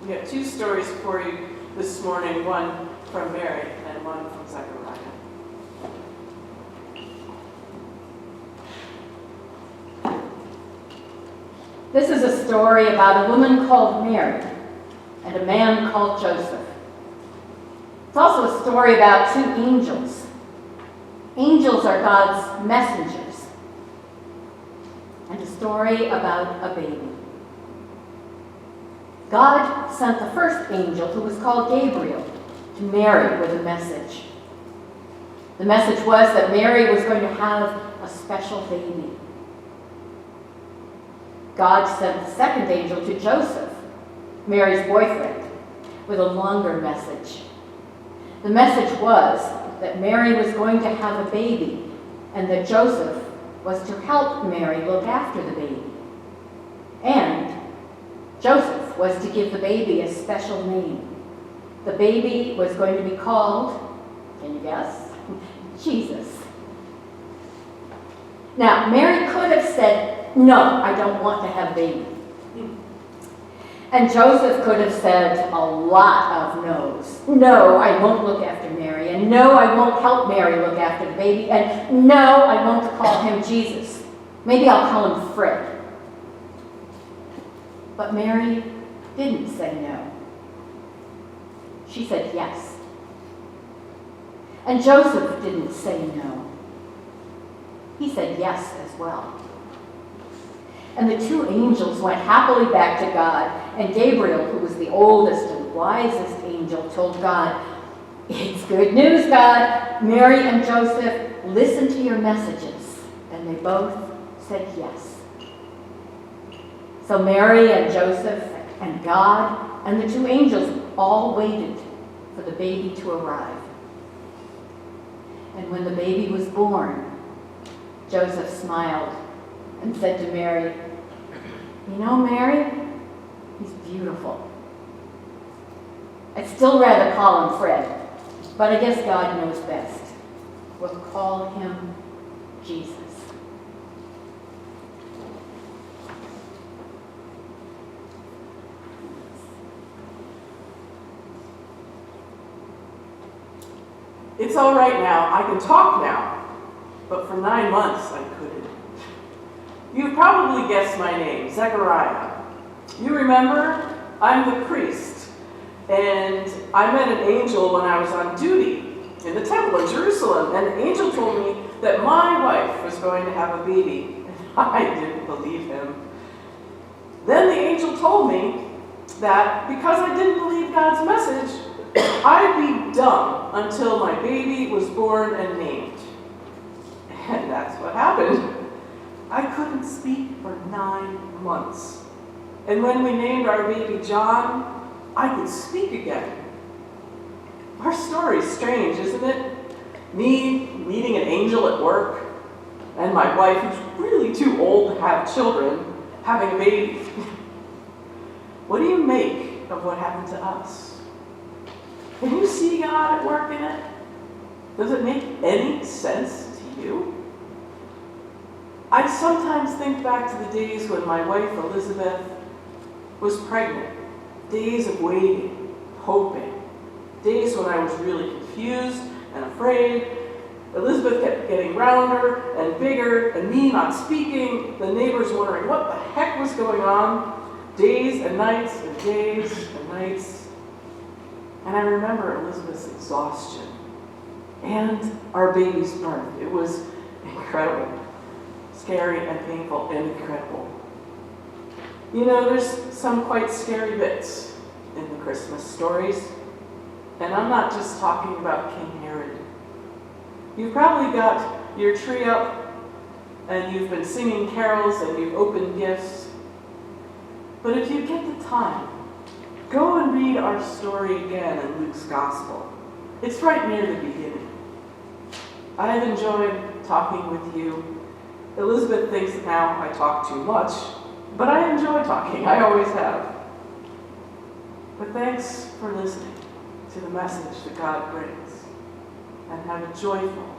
We have two stories for you this morning, one from Mary and one from Zechariah. This is a story about a woman called Mary and a man called Joseph. It's also a story about two angels. Angels are God's messengers. And a story about a baby. God sent the first angel, who was called Gabriel, to Mary with a message. The message was that Mary was going to have a special baby. God sent the second angel to Joseph, Mary's boyfriend, with a longer message. The message was that Mary was going to have a baby and that Joseph was to help Mary look after the baby. And Joseph was to give the baby a special name. The baby was going to be called, can you guess? Jesus. Now, Mary could have said, "No, I don't want to have a baby." And Joseph could have said a lot of no's. "No, I won't look after Mary," and "No, I won't help Mary look after the baby," and "No, I won't call him Jesus. Maybe I'll call him Fred." But Mary didn't say no. She said yes. And Joseph didn't say no. He said yes as well. And the two angels went happily back to God, and Gabriel, who was the oldest and wisest angel, told God, "It's good news, God. Mary and Joseph listened to your messages," and they both said yes. So Mary and Joseph and God and the two angels all waited for the baby to arrive. And when the baby was born, Joseph smiled and said to Mary, "You know, Mary, he's beautiful. I'd still rather call him Fred, but I guess God knows best. We'll call him Jesus." It's all right now. I can talk now. But for 9 months, I couldn't. You've probably guessed my name, Zechariah. You remember? I'm the priest. And I met an angel when I was on duty in the temple in Jerusalem. And the angel told me that my wife was going to have a baby. And I didn't believe him. Then the angel told me that because I didn't believe God's message, I'd be dumb until my baby was born and named. And that's what happened. I couldn't speak for 9 months. And when we named our baby John, I could speak again. Our story's strange, isn't it? Me meeting an angel at work, and my wife, who's really too old to have children, having a baby. What do you make of what happened to us? Can you see God at work in it? Does it make any sense to you? I sometimes think back to the days when my wife Elizabeth was pregnant. Days of waiting, hoping. Days when I was really confused and afraid. Elizabeth kept getting rounder and bigger, and me not speaking, the neighbors wondering what the heck was going on. Days and nights and days and nights. And I remember Elizabeth's exhaustion and our baby's birth. It was incredible. Scary and painful and incredible. You know, there's some quite scary bits in the Christmas stories. And I'm not just talking about King Herod. You've probably got your tree up and you've been singing carols and you've opened gifts. But if you get the time, go and read our story again in Luke's Gospel. It's right near the beginning. I've enjoyed talking with you. Elizabeth thinks now I talk too much, but I enjoy talking. I always have. But thanks for listening to the message that God brings, and have a joyful